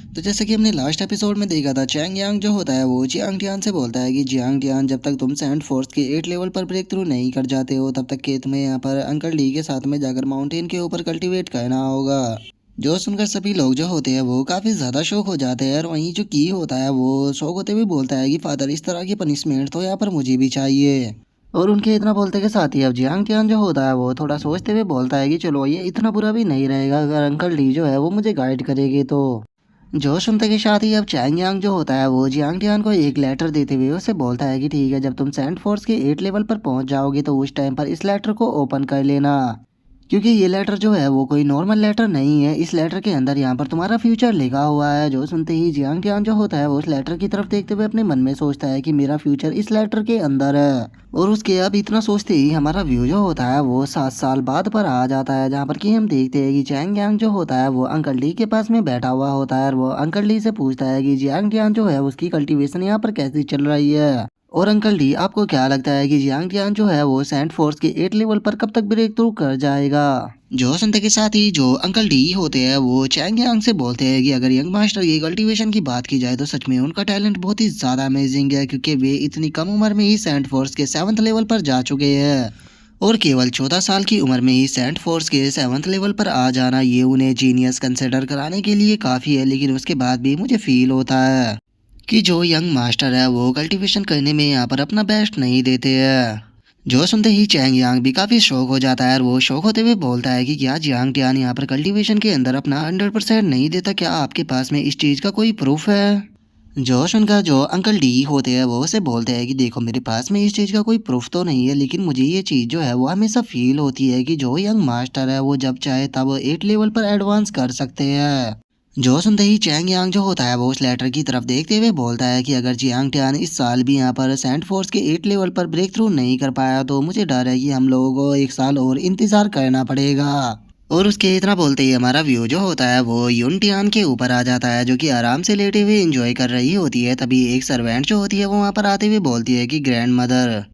तो जैसे कि हमने लास्ट एपिसोड में देखा था, चैंग यांग जो होता है वो जियांग टियान से बोलता है कि जियांग टियान, जब तक तुम सैंड फोर्स के 8 लेवल पर ब्रेक थ्रू नहीं कर जाते हो तब तक के तुम्हें यहाँ पर अंकल डी के साथ में जाकर माउंटेन के ऊपर कल्टीवेट करना होगा। जो सुनकर सभी लोग जो होते हैं वो काफी ज्यादा शौक हो जाते हैं, और वहीं जो की होता है वो शौक होते हुए बोलता है कि फादर, इस तरह की पनिशमेंट तो यहाँ पर मुझे भी चाहिए। और उनके इतना बोलते के साथ ही अब जियांग टियान जो होता है वो थोड़ा सोचते हुए बोलता है कि चलो ये इतना बुरा भी नहीं रहेगा अगर अंकल डी जो है वो मुझे गाइड करेगी तो। जो सुनते के साथ ही अब चैंग यांग जो होता है वो जियांग टियान को एक लेटर देते हुए उसे बोलता है कि ठीक है, जब तुम सैंड फोर्स के 8 लेवल पर पहुंच जाओगे तो उस टाइम पर इस लेटर को ओपन कर लेना, क्योंकि ये लेटर जो है वो कोई नॉर्मल लेटर नहीं है। इस लेटर के अंदर यहाँ पर तुम्हारा फ्यूचर लिखा हुआ है। जो सुनते ही जियांग टियान जो होता है वो उस लेटर की तरफ देखते हुए अपने मन में सोचता है कि मेरा फ्यूचर इस लेटर के अंदर है। और उसके अब इतना सोचते ही हमारा व्यू जो होता है वो 7 साल बाद पर आ जाता है, जहाँ पर कि हम देखते हैं कि चैंग यांग जो होता है वो अंकल डी के पास में बैठा हुआ होता है, और वो अंकल डी से पूछता है कि जियांग टियान जो है उसकी कल्टीवेशन यहाँ पर कैसी चल रही है। और अंकल डी, आपको क्या लगता है कि जियांग टियान जो है वो सैंड फोर्स के 8 लेवल पर कब तक ब्रेक थ्रू कर जाएगा? जो सुनते के साथ ही जो अंकल डी होते हैं वो चैंग यांग से बोलते हैं कि अगर यंग मास्टर की कल्टीवेशन की बात की जाए तो सच में उनका टैलेंट बहुत ही ज्यादा अमेजिंग है, क्योंकि वे इतनी कम उम्र में ही सैंड फोर्स के 7th लेवल पर जा चुके हैं। और केवल 14 साल की उम्र में ही सैंड फोर्स के 7th लेवल पर आ जाना ये उन्हें जीनियस कंसिडर कराने के लिए काफ़ी है। लेकिन उसके बाद भी मुझे फील होता है कि जो यंग मास्टर है वो कल्टीवेशन करने में यहाँ पर अपना बेस्ट नहीं देते हैं। जो सुनते ही चैंग यांग भी काफ़ी शौक हो जाता है, और वो शौक होते हुए बोलता है कि क्या जियांग टियान यहाँ पर कल्टीवेशन के अंदर अपना 100% नहीं देता? क्या आपके पास में इस चीज़ का कोई प्रूफ है? जो सुनकर जो अंकल डी होते हैं वो उसे बोलते हैं कि देखो, मेरे पास में इस चीज़ का कोई प्रूफ तो नहीं है, लेकिन मुझे ये चीज़ जो है वो हमेशा फील होती है कि जो यंग मास्टर है वो जब चाहे तब 8 लेवल पर एडवांस कर सकते हैं। जो सुनते ही चैंग यांग जो होता है वो उस लेटर की तरफ देखते हुए बोलता है कि अगर जियांग टियान इस साल भी यहाँ पर सैंड फोर्स के 8 लेवल पर ब्रेक थ्रू नहीं कर पाया तो मुझे डर है कि हम लोगों को 1 साल और इंतजार करना पड़ेगा। और उसके इतना बोलते ही हमारा व्यू जो होता है वो यून टियान के ऊपर आ जाता है, जो कि आराम से लेटे हुए एंजॉय कर रही होती है। तभी एक सर्वेंट जो होती है वो वहाँ पर आते हुए बोलती है कि ग्रैंड मदर,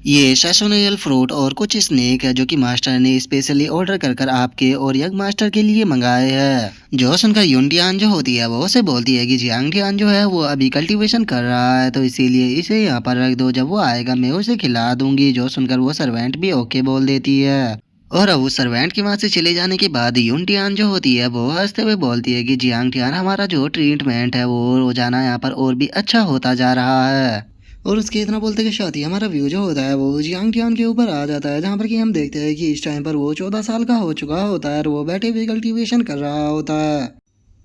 ये सेसोनियल फ्रूट और कुछ स्नेक है जो कि मास्टर ने स्पेशली ऑर्डर कर कर आपके और यंग मास्टर के लिए मंगाए हैं। जो सुनकर यूनटियान जो होती है वो उसे बोलती है कि जियांग टियान जो है वो अभी कल्टीवेशन कर रहा है, तो इसीलिए इसे यहाँ पर रख दो, जब वो आएगा मैं उसे खिला दूंगी। जो सुनकर वो सर्वेंट भी ओके बोल देती है। और अब उस सर्वेंट के वहां से चले जाने के बाद यूनटियान जो होती है वो हंसते हुए बोलती है कि जियांग टियान, हमारा जो ट्रीटमेंट है वो रोजाना यहाँ पर और भी अच्छा होता जा रहा है। और उसके इतना बोलते के साथ ही हमारा व्यू जो होता है वो जियांग टियान के ऊपर आ जाता है, जहाँ पर कि हम देखते हैं कि इस टाइम पर वो 14 साल का हो चुका होता है और वो बैठे हुए कल्टीवेशन कर रहा होता है।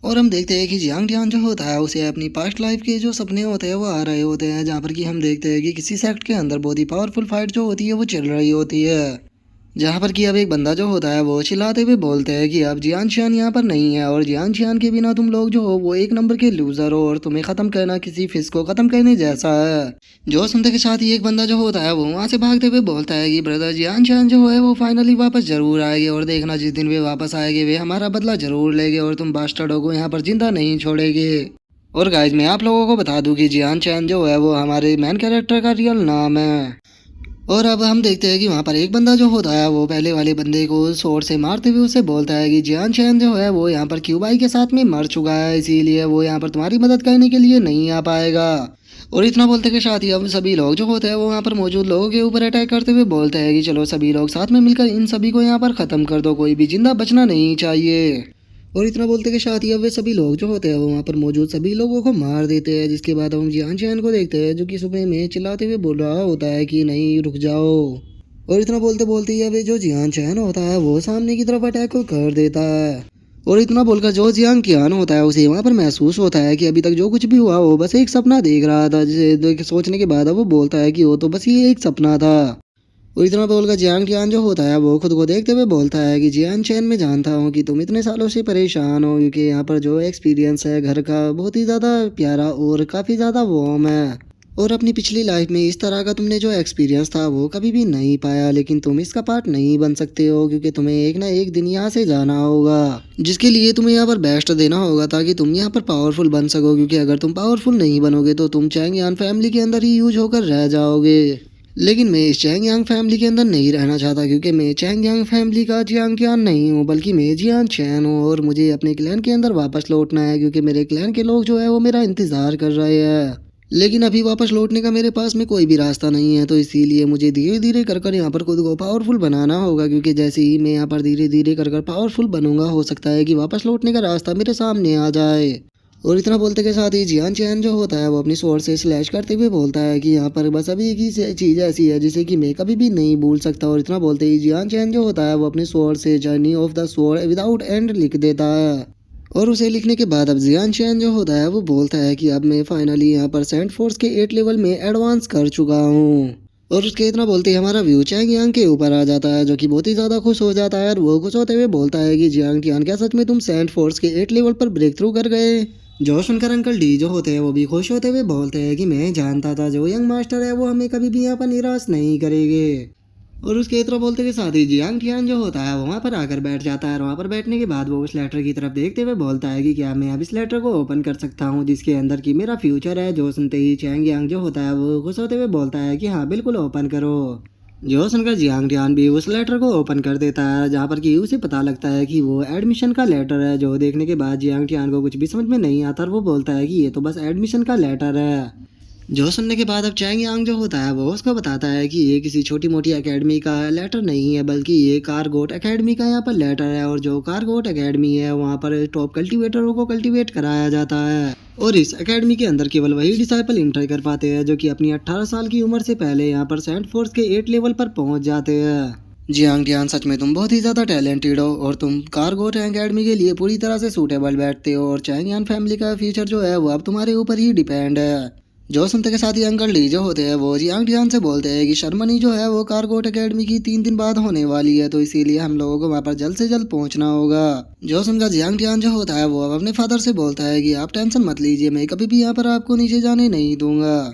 और हम देखते हैं कि जियांग टियान जो होता है उसे अपनी पास्ट लाइफ के जो सपने होते हैं वो आ रहे होते हैं, जहाँ पर कि हम देखते हैं कि किसी सेक्ट के अंदर बहुत ही पावरफुल फाइट जो होती है वो चल रही होती है, जहाँ पर कि अब एक बंदा जो होता है वो चिल्लाते हुए बोलते हैं कि अब जियान शियान यहाँ पर नहीं है, और जियान शियान के बिना तुम लोग जो हो वो एक नंबर के लूजर हो, और तुम्हें खत्म करना किसी फिश को खत्म करने जैसा है। जो सुनते के साथ ही एक बंदा जो होता है वो वहाँ से भागते हुए बोलता है कि ब्रदर, जियान शियान जो है वो फाइनली वापस जरूर आएंगे, और देखना जिस दिन वे वापस आएंगे वे हमारा बदला जरूर लेंगे, और तुम बास्टर्डों को यहाँ पर जिंदा नहीं छोड़ेंगे। और गाइज, मैं आप लोगों को बता दूं कि जियान शियान जो है वो हमारे मेन कैरेक्टर का रियल नाम है। और अब हम देखते हैं कि वहाँ पर एक बंदा जो होता है वो पहले वाले बंदे को शॉर्ट से मारते हुए उसे बोलता है कि जियान चैन जो है वो यहाँ पर क्यूबाई के साथ में मर चुका है, इसीलिए वो यहाँ पर तुम्हारी मदद करने के लिए नहीं आ पाएगा। और इतना बोलते के साथ ही अब सभी लोग जो होते हैं वो वहाँ पर मौजूद लोगों के ऊपर अटैक करते हुए बोलते हैं कि चलो सभी लोग साथ में मिलकर इन सभी को यहाँ पर ख़त्म कर दो, कोई भी जिंदा बचना नहीं चाहिए। और इतना बोलते के साथ ही अब वे सभी लोग जो होते हैं वो वहाँ पर मौजूद सभी लोगों को मार देते हैं, जिसके बाद हम जियान चैन को देखते हैं जो कि सुबह में चिल्लाते हुए बोल रहा होता है कि नहीं, रुक जाओ। और इतना बोलते बोलते ही अब ये जो जियान चैन होता है वो सामने की तरफ अटैक को कर देता है। और इतना बोलकर जो जियांग कियान होता है उसे वहाँ पर महसूस होता है कि अभी तक जो कुछ भी हुआ वो बस एक सपना देख रहा था, जिसे सोचने के बाद अब वो बोलता है कि वो तो बस ये एक सपना था। और इतना बोलकर जियांग टियान जो होता है वो खुद को देखते हुए बोलता है कि जियान चैन, मैं जानता हूँ कि तुम इतने सालों से परेशान हो, क्योंकि यहाँ पर जो एक्सपीरियंस है घर का बहुत ही ज़्यादा प्यारा और काफ़ी ज़्यादा वार्म है, और अपनी पिछली लाइफ में इस तरह का तुमने जो एक्सपीरियंस था वो कभी भी नहीं पाया, लेकिन तुम इसका पार्ट नहीं बन सकते हो, क्योंकि तुम्हें एक ना एक दिन यहाँ से जाना होगा, जिसके लिए तुम्हें यहाँ पर बेस्ट देना होगा ताकि तुम यहाँ पर पावरफुल बन सको, क्योंकि अगर तुम पावरफुल नहीं बनोगे तो तुम चैंग यान फैमिली के अंदर ही यूज होकर रह जाओगे। लेकिन मैं इस चैंग यांग फैमिली के अंदर नहीं रहना चाहता क्योंकि मैं चैंग यांग फैमिली का जियांग टियान नहीं हूँ बल्कि मैं जियान चैन हूँ और मुझे अपने क्लैन के अंदर वापस लौटना है क्योंकि मेरे क्लैन के लोग जो है वो मेरा इंतज़ार कर रहे हैं। लेकिन अभी वापस लौटने का मेरे पास में कोई भी रास्ता नहीं है तो इसीलिए मुझे धीरे धीरे कर कर यहाँ पर खुद को पावरफुल बनाना होगा क्योंकि जैसे ही मैं यहाँ पर धीरे धीरे कर कर पावरफुल बनूंगा हो सकता है कि वापस लौटने का रास्ता मेरे सामने आ जाए। और इतना बोलते के साथ ही जियान चैन जो होता है वो अपनी स्वॉर्ड से स्लैश करते हुए बोलता है कि यहाँ पर बस अभी एक ही चीज़ ऐसी है जिसे कि मैं कभी भी नहीं भूल सकता। और इतना बोलते ही जियान चैन जो होता है वो अपनी स्वॉर्ड से journey of the sword without and लिख देता है। और उसे लिखने के बाद अब जियान चैन जो होता है वो बोलता है कि अब मैं फाइनली यहाँ पर सेंट फोर्स के 8 लेवल में एडवांस कर चुका हूँ। और उसके इतना बोलते ही हमारा व्यू चैंग यांग के ऊपर आ जाता है जो कि बहुत ही ज़्यादा खुश हो जाता है और वो खुश होते हुए बोलता है कि जियांग टियान क्या सच में तुम सेंट फोर्स के 8 लेवल पर ब्रेक थ्रू कर गए। जो सुनकर अंकल डी जो होते हैं वो भी खुश होते हुए बोलते हैं कि मैं जानता था जो यंग मास्टर है वो हमें कभी भी यहाँ पर निराश नहीं करेंगे। और उसके इतना बोलते के साथ ही जियांग टियान जो होता है वो वहाँ पर आकर बैठ जाता है और वहाँ पर बैठने के बाद वो उस लेटर की तरफ देखते हुए बोलता है कि क्या मैं अब इस लेटर को ओपन कर सकता हूँ जिसके अंदर की मेरा फ्यूचर है। जो सुनते ही चैंग यांग जो होता है वो खुश होते हुए बोलता है कि हाँ बिल्कुल ओपन करो। जो सुनकर जियांग टियान भी उस लेटर को ओपन कर देता है जहाँ पर कि उसे पता लगता है कि वो एडमिशन का लेटर है। जो देखने के बाद जियांग टियान को कुछ भी समझ में नहीं आता और वो बोलता है कि ये तो बस एडमिशन का लेटर है। जो सुनने के बाद अब चैंग यांग जो होता है वो उसको बताता है कि ये किसी छोटी मोटी एकेडमी का लेटर नहीं है बल्कि ये कारगोट एकेडमी का यहाँ पर लेटर है। और जो कारगोट एकेडमी है वहाँ पर टॉप कल्टीवेटरों को कल्टीवेट कराया जाता है और इस एकेडमी के अंदर केवल वही डिसाइपल इंटर कर पाते हैं जो कि अपनी 18 साल की उम्र से पहले यहाँ पर सेंट फोर्स के 8 लेवल पर पहुँच जाते हैं। जियांग टियान सच में तुम बहुत ही ज़्यादा टैलेंटेड हो और तुम कारगोट एकेडमी के लिए पूरी तरह से सूटेबल बैठते हो और चैंग यान फैमिली का फ्यूचर जो है वो अब तुम्हारे ऊपर ही डिपेंड है। जो सुनते के साथ ही अंकल डी जो होते हैं वो जियांग टियान से बोलते हैं कि शर्मनी जो है वो कारगोट एकेडमी की 3 दिन बाद होने वाली है तो इसीलिए हम लोगों को वहाँ पर जल्द से जल्द पहुंचना होगा। जो सुनकर जियांग टियान जो होता है वो अब अपने फादर से बोलता है कि आप टेंशन मत लीजिए मैं कभी भी यहाँ पर आपको नीचे जाने नहीं दूंगा।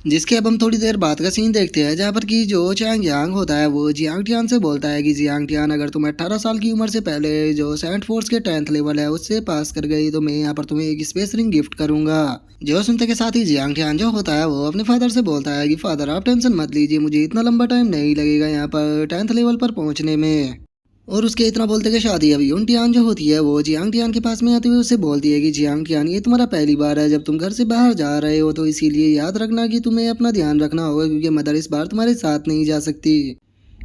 जिसके अब हम थोड़ी देर बाद का सीन देखते हैं जहाँ पर कि जो चैंग यांग होता है वो जियांग टियान से बोलता है कि जियांग टियान अगर तुम 18 साल की उम्र से पहले जो सेंट फोर्स के 10th लेवल है उससे पास कर गई तो मैं यहाँ पर तुम्हें एक स्पेस रिंग गिफ्ट करूंगा। जो सुनते के साथ ही जियांग टियान जो होता है वो अपने फादर से बोलता है कि फादर आप टेंशन मत लीजिए मुझे इतना लंबा टाइम नहीं लगेगा यहाँ पर 10th लेवल पर पहुँचने में। और उसके इतना बोलते कि शादी अब यून टियान जो होती है वो जियांग टियान के पास में आते हुए उससे बोलती है कि जियांग टियान ये तुम्हारा पहली बार है जब तुम घर से बाहर जा रहे हो तो इसीलिए याद रखना कि तुम्हें अपना ध्यान रखना होगा क्योंकि मदर इस बार तुम्हारे साथ नहीं जा सकती।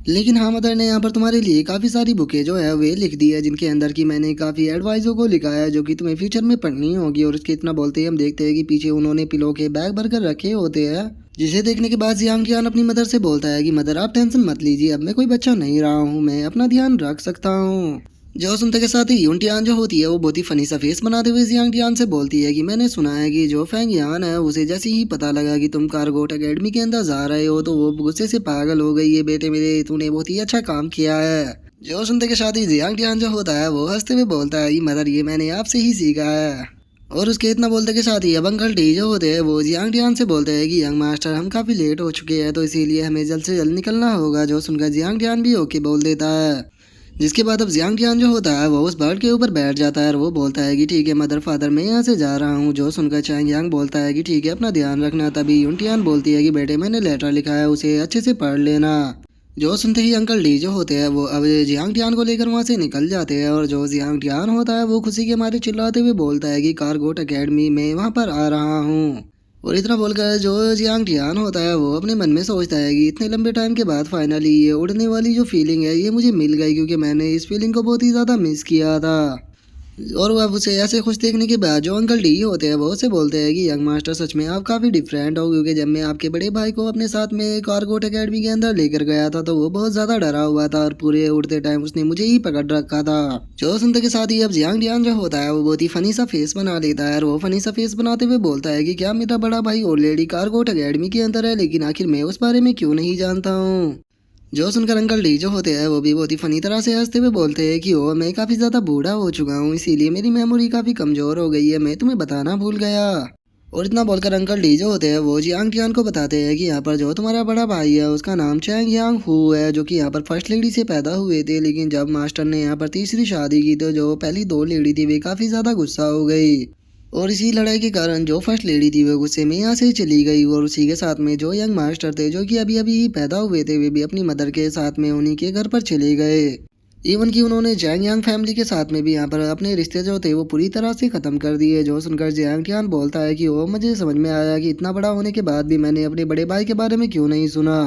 लेकिन हाँ मदर ने यहाँ पर तुम्हारे लिए काफ़ी सारी बुकें जो है वे लिख दी है जिनके अंदर की मैंने काफ़ी एडवाइसों को लिखा है जो कि तुम्हें फ्यूचर में पढ़नी होगी। और उसके इतना बोलते ही हम देखते हैं कि पीछे उन्होंने पिलो के बैग भर कर रखे होते हैं जिसे देखने के बाद जियांग टियान अपनी मदर से बोलता है कि मदर आप टेंशन मत लीजिए अब मैं कोई बच्चा नहीं रहा हूँ मैं अपना ध्यान रख सकता हूँ। जो सुनते के साथ ही यून टियान जो होती है वो बहुत ही फनी सा फेस बनाते हुए जियांग टियान से बोलती है कि मैंने सुना है कि जो फेंग यान है उसे जैसे ही पता लगा कि तुम कारगोट एकेडमी के अंदर जा रहे हो तो वो गुस्से से पागल हो गई है। बेटे मेरे तूने बहुत ही अच्छा काम किया है। जो सुनते के साथ ही जियांग टियान जो होता है वो हंसते हुए बोलता है कि मदर ये मैंने आपसे ही सीखा है। और उसके इतना बोलते के साथ ही अब अंकल डी जो होते हैं वो जियांग टियान से बोलते हैं कि यंग मास्टर हम काफ़ी लेट हो चुके हैं तो इसीलिए हमें जल्द से जल्द निकलना होगा। जो सुनकर जियांग टियान भी ओके बोल देता है। जिसके बाद अब जियांग टियान जो होता है वो उस बर्ड के ऊपर बैठ जाता है और वो बोलता है कि ठीक है मदर फादर मैं यहाँ से जा रहा हूँ। जो सुनकर चैंग यांग बोलता है कि ठीक है अपना ध्यान रखना। तभी यून टियान बोलती है कि बेटे मैंने लेटर लिखा है उसे अच्छे से पढ़ लेना। जो सुनते ही अंकल डी जो होते हैं वो अब जियांग टियान को लेकर वहाँ से निकल जाते हैं और जो जियांग टियान होता है वो खुशी के मारे चिल्लाते हुए बोलता है कि कारगोट एकेडमी में वहाँ पर आ रहा हूँ। और इतना बोलकर जो जियांग टियान होता है वो अपने मन में सोचता है कि इतने लंबे टाइम के बाद फाइनली ये उड़ने वाली जो फीलिंग है ये मुझे मिल गई क्योंकि मैंने इस फीलिंग को बहुत ही ज़्यादा मिस किया था। और वह उसे ऐसे खुश देखने के बाद जो अंकल डी होते हैं वो उसे बोलते हैं कि यंग मास्टर सच में आप काफ़ी डिफरेंट हो क्योंकि जब मैं आपके बड़े भाई को अपने साथ में कारगोट एकेडमी के अंदर लेकर गया था तो वो बहुत ज़्यादा डरा हुआ था और पूरे उड़ते टाइम उसने मुझे ही पकड़ रखा था। जो सुनते के साथ ही अब जियांग टियान जो होता है वो बहुत ही फनी सा फेस बना लेता है और वो फनी सा फेस बनाते हुए बोलता है कि क्या मेरा बड़ा भाई ऑलरेडी कारगोट एकेडमी के अंदर है लेकिन आखिर मैं उस बारे में क्यों नहीं जानता हूँ। जो सुनकर अंकल डी जो होते हैं वो भी बहुत ही फनी तरह से हंसते हुए बोलते हैं कि ओ मैं काफ़ी ज़्यादा बूढ़ा हो चुका हूँ इसीलिए मेरी मेमोरी काफ़ी कमज़ोर हो गई है मैं तुम्हें बताना भूल गया। और इतना बोलकर अंकल डी जो होते हैं वो जियांग टियान को बताते हैं कि यहाँ पर जो तुम्हारा बड़ा भाई है उसका नाम चैंग यांग हू है जो कि यहाँ पर फर्स्ट लेडी से पैदा हुए थे लेकिन जब मास्टर ने यहाँ पर तीसरी शादी की तो जो पहली 2 लेडी थी वे काफ़ी ज़्यादा गुस्सा हो गई। और इसी लड़ाई के कारण जो फर्स्ट लेडी थी वो गुस्से में यहाँ से चली गई और उसी के साथ में जो यंग मास्टर थे जो कि अभी अभी ही पैदा हुए थे वे भी अपनी मदर के साथ में उन्हीं के घर पर चले गए। इवन कि उन्होंने जैंग यांग फैमिली के साथ में भी यहाँ पर अपने रिश्ते जो थे वो पूरी तरह से ख़त्म कर दिए। जो सुनकर जियांग टियान बोलता है कि वो मुझे समझ में आया कि इतना बड़ा होने के बाद भी मैंने अपने बड़े भाई के बारे में क्यों नहीं सुना।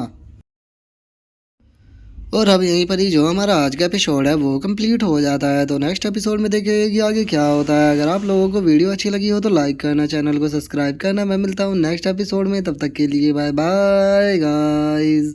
और अब यहीं पर ही जो हमारा आज का एपिसोड है वो कंप्लीट हो जाता है। तो नेक्स्ट एपिसोड में देखेंगे कि आगे क्या होता है। अगर आप लोगों को वीडियो अच्छी लगी हो तो लाइक करना, चैनल को सब्सक्राइब करना। मैं मिलता हूँ नेक्स्ट एपिसोड में, तब तक के लिए बाय बाय गाइस।